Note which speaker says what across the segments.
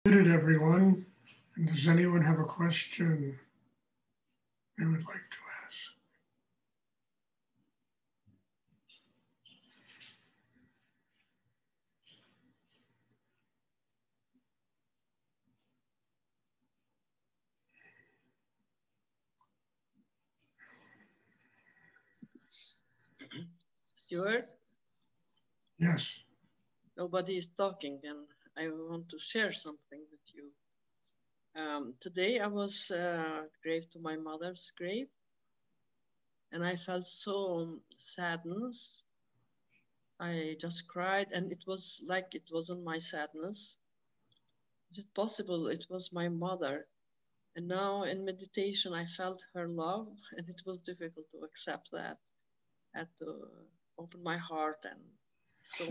Speaker 1: Good everyone. And does anyone have a question they would like to ask?
Speaker 2: Stuart,
Speaker 1: Yes.
Speaker 2: nobody is talking, and I want to share something with you. Today I was grave to my mother's grave, and I felt so sadness. I just cried, and it was like it wasn't my sadness. Is it possible it was my mother? And now in meditation, I felt her love, and it was difficult to accept that. I had to open my heart and so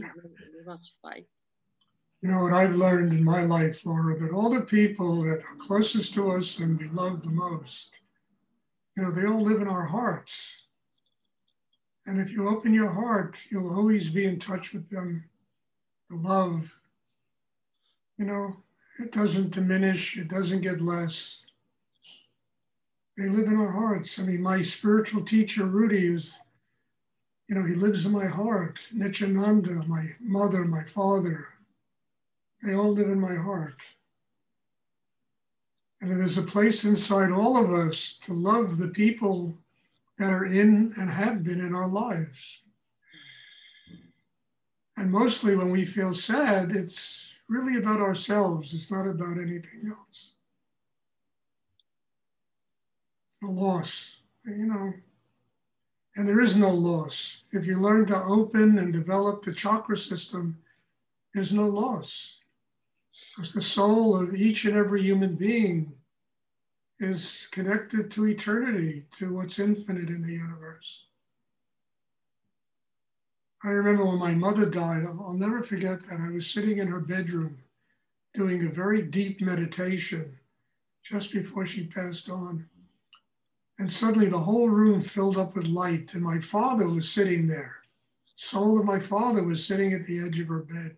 Speaker 2: much fight.
Speaker 1: You know what I've learned in my life, Laura, that all the people that are closest to us and we love the most, they all live in our hearts. And if you open your heart, you'll always be in touch with them. The love, it doesn't diminish, it doesn't get less. They live in our hearts. I mean, my spiritual teacher, Rudy, he lives in my heart. Nityananda, my mother, my father, they all live in my heart. And there's a place inside all of us to love the people that are in and have been in our lives. And mostly when we feel sad, it's really about ourselves. It's not about anything else. A loss, and there is no loss. If you learn to open and develop the chakra system, there's no loss. Because the soul of each and every human being is connected to eternity, to what's infinite in the universe. I remember when my mother died, I'll never forget that. I was sitting in her bedroom doing a very deep meditation just before she passed on. And suddenly the whole room filled up with light, and my father was sitting there. Soul of my father was sitting at the edge of her bed.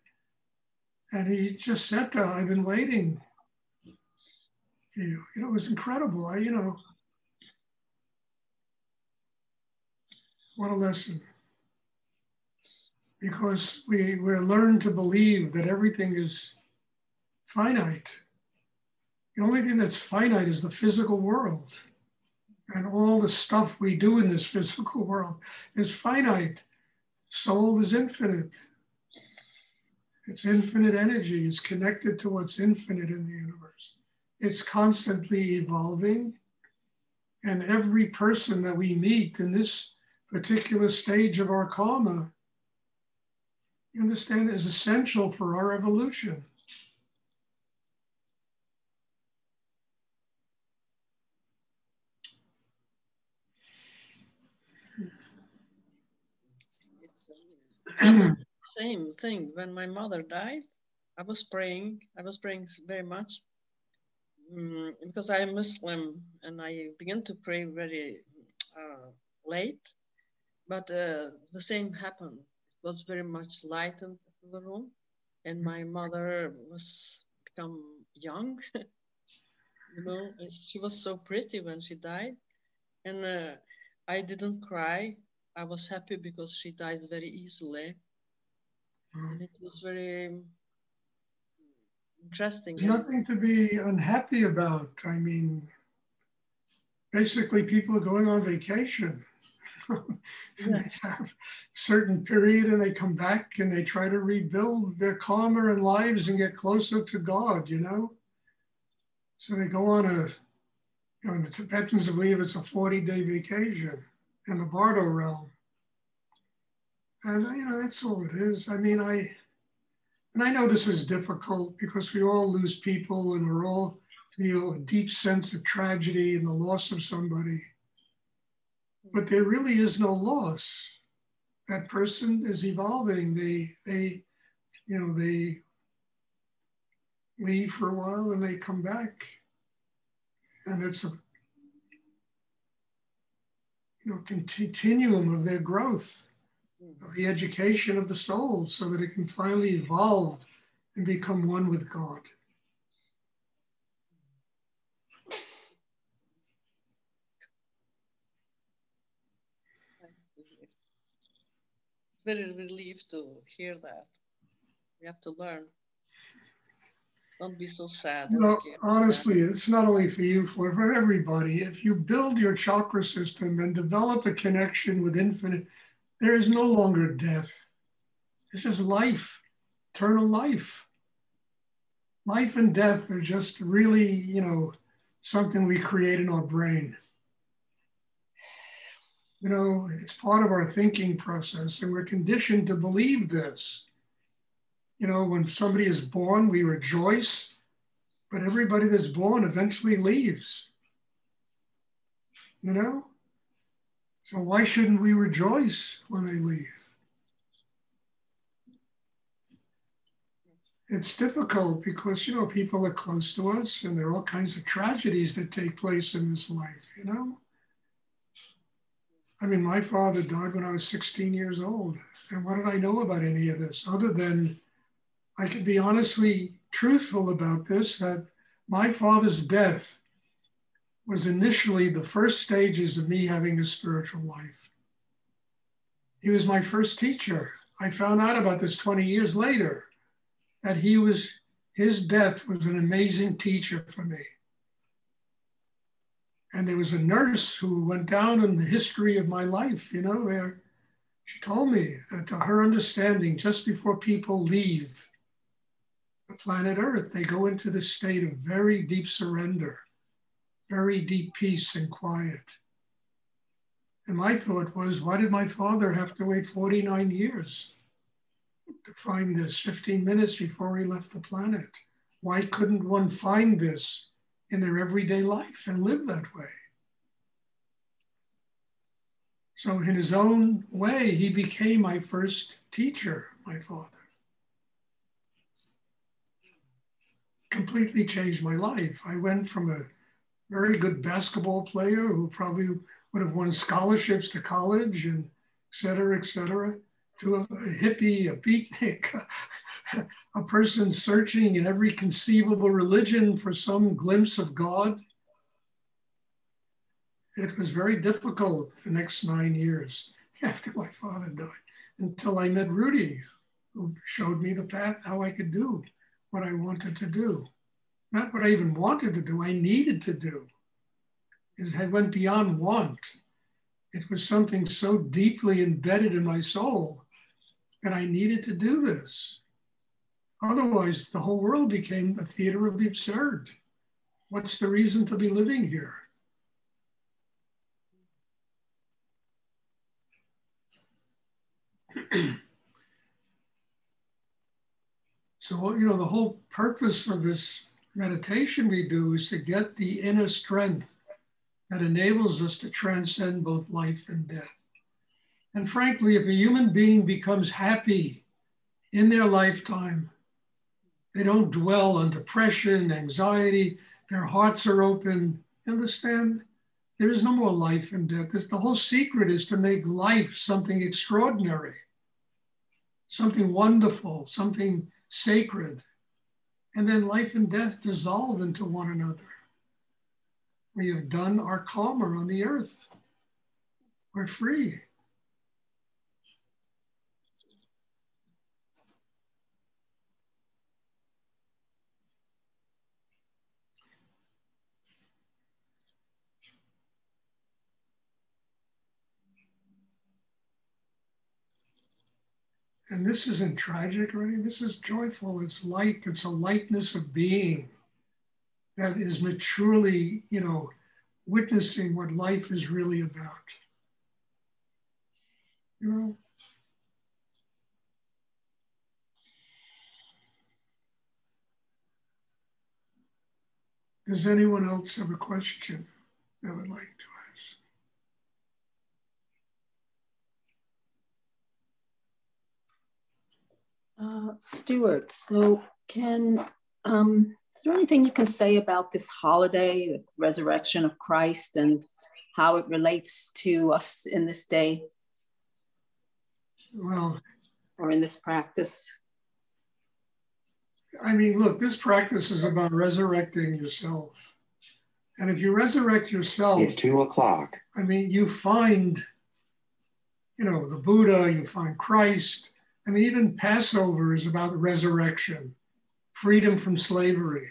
Speaker 1: And he just said to her, "I've been waiting for you." It was incredible. What a lesson. Because we're learned to believe that everything is finite. The only thing that's finite is the physical world. And all the stuff we do in this physical world is finite. Soul is infinite. It's infinite energy. It's connected to what's infinite in the universe. It's constantly evolving. And every person that we meet in this particular stage of our karma, you understand, is essential for our evolution.
Speaker 2: It's same thing. When my mother died, I was praying. I was praying very much because I'm Muslim, and I began to pray very late. But the same happened. It was very much light in the room, and my mother was become young. And she was so pretty when she died, and I didn't cry. I was happy because she died very easily, and it was very interesting.
Speaker 1: Nothing to be unhappy about. I mean, basically people are going on vacation. And
Speaker 2: Yes.
Speaker 1: they have a certain period and they come back and they try to rebuild their karma and lives and get closer to God, So they go on the Tibetans believe it's a 40-day vacation in the Bardo realm. And, that's all it is. I mean, I know this is difficult because we all lose people and we're all feel a deep sense of tragedy and the loss of somebody. But there really is no loss. That person is evolving. They leave for a while and they come back. And it's a continuum of their growth, of the education of the soul so that it can finally evolve and become one with God.
Speaker 2: It's very relief to hear that. We have to learn. Don't be so sad and
Speaker 1: Well,
Speaker 2: scared.
Speaker 1: honestly, it's not only for you, for everybody. If you build your chakra system and develop a connection with infinite, there is no longer death. It's just life, eternal life. Life and death are just really, something we create in our brain. It's part of our thinking process, and we're conditioned to believe this. When somebody is born, we rejoice. But everybody that's born eventually leaves, So why shouldn't we rejoice when they leave? It's difficult because, people are close to us and there are all kinds of tragedies that take place in this life, I mean, my father died when I was 16 years old. And what did I know about any of this other than I could be honestly truthful about this, that my father's death was initially the first stages of me having a spiritual life. He was my first teacher. I found out about this 20 years later, that his death was an amazing teacher for me. And there was a nurse who went down in the history of my life, there. She told me that to her understanding, just before people leave the planet Earth, they go into this state of very deep surrender, very deep peace and quiet. And my thought was, why did my father have to wait 49 years to find this 15 minutes before he left the planet? Why couldn't one find this in their everyday life and live that way? So in his own way, he became my first teacher, my father. Completely changed my life. I went from a very good basketball player who probably would have won scholarships to college and et cetera, to a hippie, a beatnik, a person searching in every conceivable religion for some glimpse of God. It was very difficult the next 9 years after my father died, until I met Rudy, who showed me the path, how I could do what I wanted to do. Not what I even wanted to do, I needed to do. It went beyond want. It was something so deeply embedded in my soul that I needed to do this. Otherwise, the whole world became a theater of the absurd. What's the reason to be living here? So, the whole purpose of this meditation we do is to get the inner strength that enables us to transcend both life and death. And frankly, if a human being becomes happy in their lifetime, they don't dwell on depression, anxiety, their hearts are open. Understand? There is no more life and death. The whole secret is to make life something extraordinary, something wonderful, something sacred. And then life and death dissolve into one another. We have done our karma on the earth. We're free. And this isn't tragic or anything. This is joyful. It's light. It's a lightness of being that is maturely, witnessing what life is really about. Does anyone else have a question they would like to
Speaker 3: ask? Stuart, so is there anything you can say about this holiday, the resurrection of Christ, and how it relates to us in this day?
Speaker 1: Well,
Speaker 3: or in this practice?
Speaker 1: I mean, look, this practice is about resurrecting yourself. And if you resurrect yourself,
Speaker 4: it's 2 o'clock.
Speaker 1: I mean, you find you know, the Buddha, you find Christ. I mean, even Passover is about resurrection, freedom from slavery.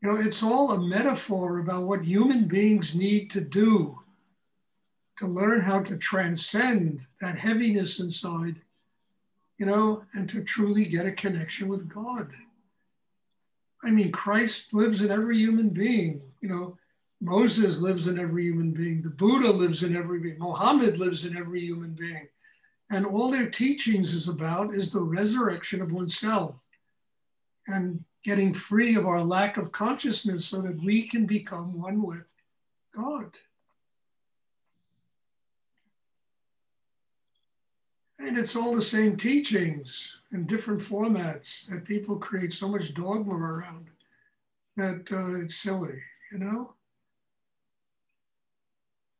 Speaker 1: You know, it's all a metaphor about what human beings need to do to learn how to transcend that heaviness inside, you know, and to truly get a connection with God. I mean, Christ lives in every human being, you know, Moses lives in every human being, the Buddha lives in every being, Muhammad lives in every human being. And all their teachings is about is the resurrection of oneself and getting free of our lack of consciousness so that we can become one with God. And it's all the same teachings in different formats that people create so much dogma around that it's silly, you know?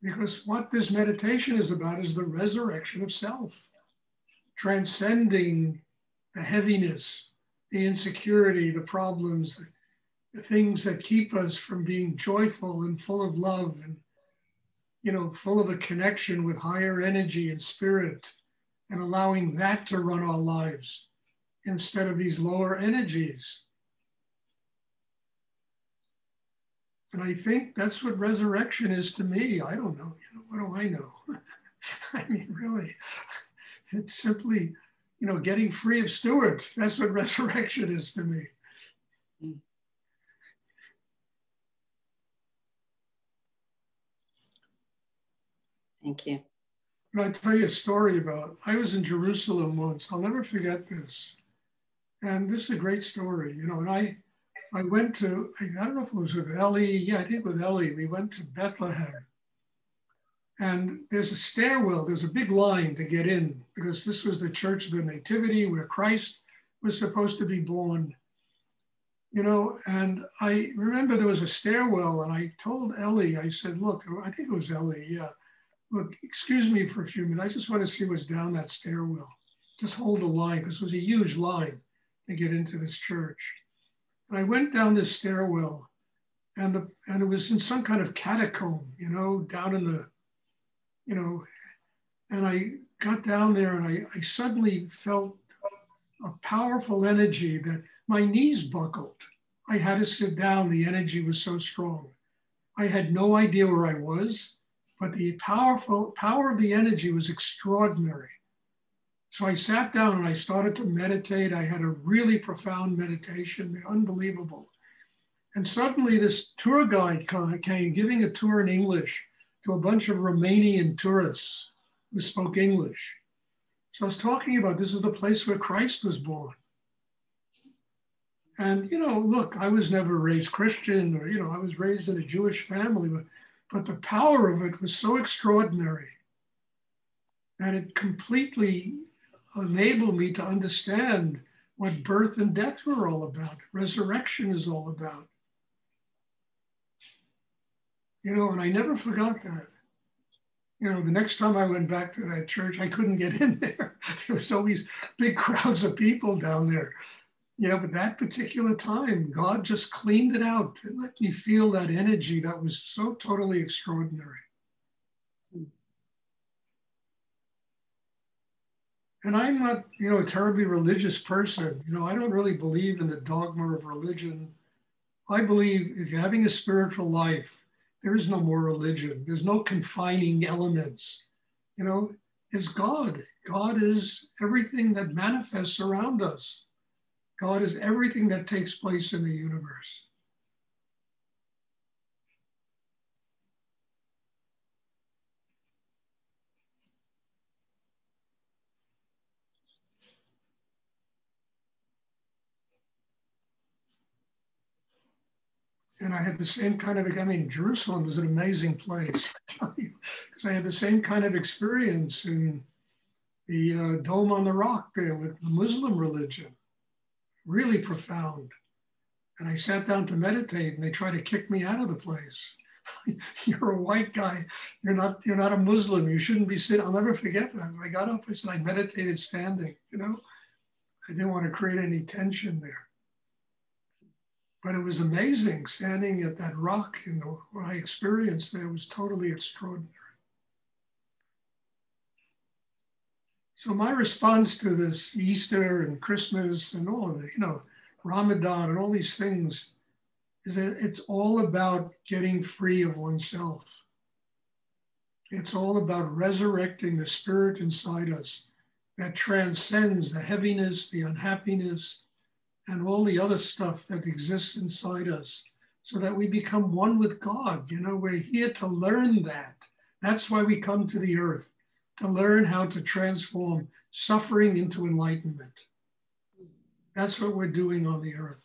Speaker 1: Because what this meditation is about is the resurrection of self, transcending the heaviness, the insecurity, the problems, the things that keep us from being joyful and full of love and, you know, full of a connection with higher energy and spirit, and allowing that to run our lives instead of these lower energies. And I think that's what resurrection is to me. I don't know, you know, what do I know? I mean, really, it's simply, you know, getting free of Stuart. That's what resurrection is to me.
Speaker 3: Thank you.
Speaker 1: And I'll tell you a story about, I was in Jerusalem once. I'll never forget this. And this is a great story, you know, and I went to, I don't know if it was with Ellie. Yeah, I think with Ellie, we went to Bethlehem. And there's a stairwell, there's a big line to get in because this was the Church of the Nativity where Christ was supposed to be born, you know, and I remember there was a stairwell and I told Ellie, I said, look, I think it was Ellie, yeah. Look, excuse me for a few minutes. I just want to see what's down that stairwell. Just hold the line because it was a huge line to get into this church. And I went down this stairwell and it was in some kind of catacomb, you know, down in the, you know, and I got down there and I suddenly felt a powerful energy that my knees buckled. I had to sit down. The energy was so strong. I had no idea where I was, but the power of the energy was extraordinary. So I sat down and I started to meditate. I had a really profound meditation, unbelievable. And suddenly this tour guide came giving a tour in English to a bunch of Romanian tourists who spoke English. So I was talking about this is the place where Christ was born. And, you know, look, I was never raised Christian or, you know, I was raised in a Jewish family, but the power of it was so extraordinary that it completely enabled me to understand what birth and death were all about, resurrection is all about. You know, and I never forgot that. You know, the next time I went back to that church, I couldn't get in there. There was always big crowds of people down there. You know, but that particular time, God just cleaned it out and let me feel that energy that was so totally extraordinary. And I'm not, you know, a terribly religious person. You know, I don't really believe in the dogma of religion. I believe if you're having a spiritual life, there is no more religion. There's no confining elements. You know, it's God. God is everything that manifests around us. God is everything that takes place in the universe. And I had the same kind of, I mean, Jerusalem is an amazing place, I tell you, because I had the same kind of experience in the Dome on the Rock there with the Muslim religion, really profound. And I sat down to meditate and they tried to kick me out of the place. You're a white guy, you're not a Muslim, you shouldn't be sitting. I'll never forget that. I got up, I said, I meditated standing, you know? I didn't want to create any tension there. But it was amazing standing at that rock and what I experienced there was totally extraordinary. So my response to this Easter and Christmas and all of it, Ramadan and all these things, is that it's all about getting free of oneself. It's all about resurrecting the spirit inside us that transcends the heaviness, the unhappiness, and all the other stuff that exists inside us, so that we become one with God. We're here to learn that. That's why we come to the earth, to learn how to transform suffering into enlightenment. That's what we're doing on the earth.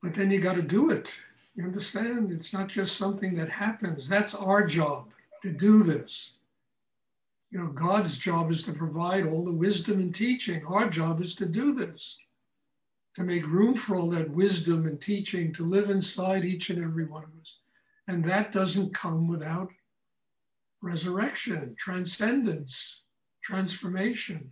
Speaker 1: But then you got to do it. You understand? It's not just something that happens. That's our job, to do this. God's job is to provide all the wisdom and teaching. Our job is to do this, to make room for all that wisdom and teaching to live inside each and every one of us. And that doesn't come without resurrection, transcendence, transformation.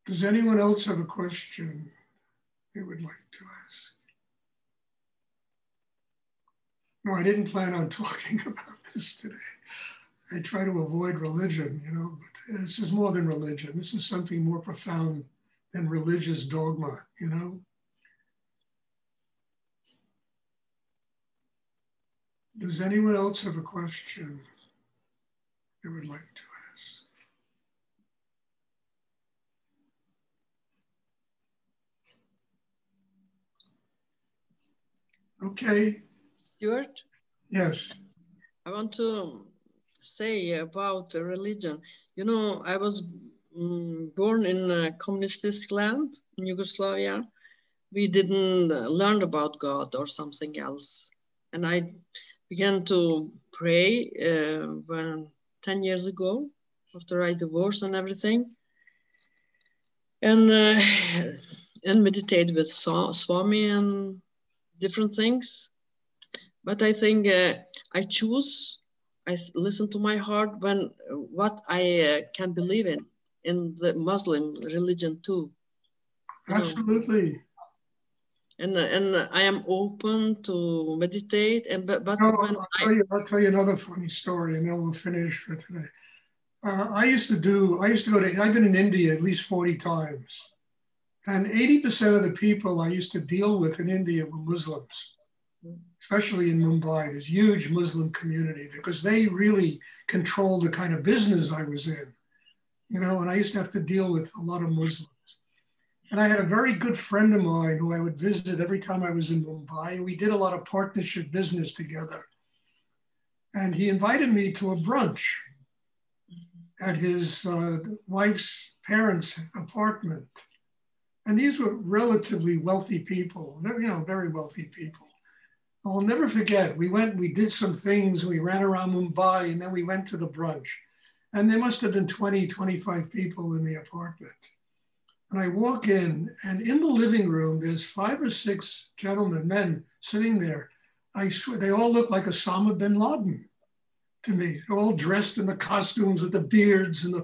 Speaker 1: Does anyone else have a question they would like to ask? No, I didn't plan on talking about this today. I try to avoid religion, but this is more than religion. This is something more profound than religious dogma, Does anyone else have a question they would like to ask? Okay.
Speaker 2: Stuart?
Speaker 1: Yes.
Speaker 2: I want to say about religion. I was born in a communist land in Yugoslavia. We didn't learn about God or something else. And I began to pray when 10 years ago, after I divorced and everything. And meditate with Swami and different things. But I think I listen to my heart when what I can believe in the Muslim religion too.
Speaker 1: Absolutely.
Speaker 2: And I am open to meditate.
Speaker 1: I'll tell you another funny story, and then we'll finish for today. I've been in India at least 40 times. And 80% of the people I used to deal with in India were Muslims, especially in Mumbai. There's a huge Muslim community because they really control the kind of business I was in, and I used to have to deal with a lot of Muslims. And I had a very good friend of mine who I would visit every time I was in Mumbai. We did a lot of partnership business together. And he invited me to a brunch at his wife's parents' apartment. And these were relatively wealthy people, very wealthy people. I'll never forget, we did some things, we ran around Mumbai, and then we went to the brunch. And there must have been 20, 25 people in the apartment. And I walk in, and in the living room, there's 5 or 6 gentlemen, men, sitting there. I swear, they all look like Osama bin Laden to me. They're all dressed in the costumes with the beards and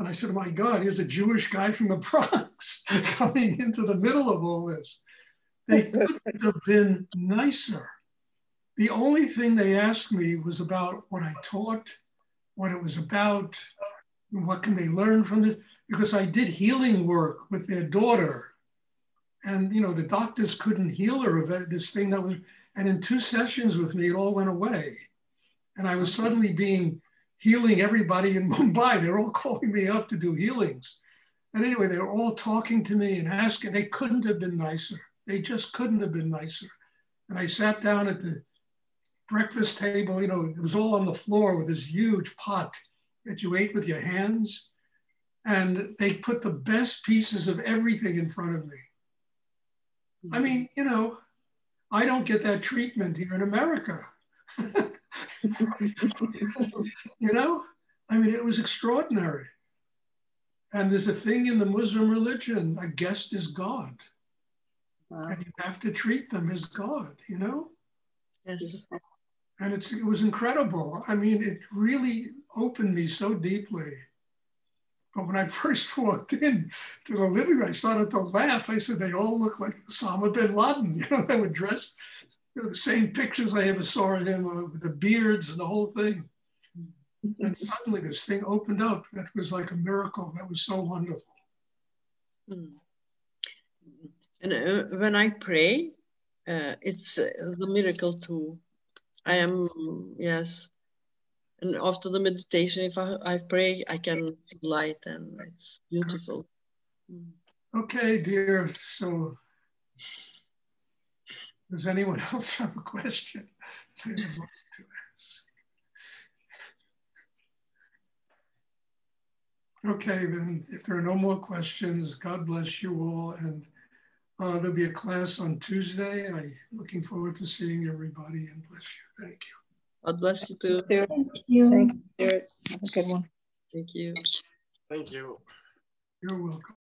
Speaker 1: I said, oh my God, here's a Jewish guy from the Bronx coming into the middle of all this. They couldn't have been nicer. The only thing they asked me was about what I taught, what it was about, what can they learn from it, because I did healing work with their daughter. And, the doctors couldn't heal her of this thing and in 2 sessions with me, it all went away. And I was suddenly healing everybody in Mumbai. They're all calling me up to do healings. And anyway, they were all talking to me and asking. They couldn't have been nicer. They just couldn't have been nicer. And I sat down at the breakfast table, it was all on the floor with this huge pot that you ate with your hands. And they put the best pieces of everything in front of me. I mean, I don't get that treatment here in America. I mean, it was extraordinary. And there's a thing in the Muslim religion, a guest is God. Wow. And you have to treat them as God,
Speaker 2: Yes.
Speaker 1: And it was incredible. I mean, it really opened me so deeply. But when I first walked in to the living room, I started to laugh. I said, they all look like Osama bin Laden. You know, they were dressed, you know, the same pictures I ever saw of him, with the beards and the whole thing. And suddenly this thing opened up. That was like a miracle. That was so wonderful.
Speaker 2: And when I pray, it's the miracle too. I am, yes. And after the meditation, if I pray, I can see light, and it's beautiful.
Speaker 1: Okay, dear. So does anyone else have a question they would like to ask? Okay, then if there are no more questions, God bless you all. And there'll be a class on Tuesday. I'm looking forward to seeing everybody, and bless you. Thank you.
Speaker 2: God bless you too.
Speaker 3: Thank you. Thank you. Have a good one.
Speaker 2: Thank you.
Speaker 4: Thank you.
Speaker 1: You're welcome.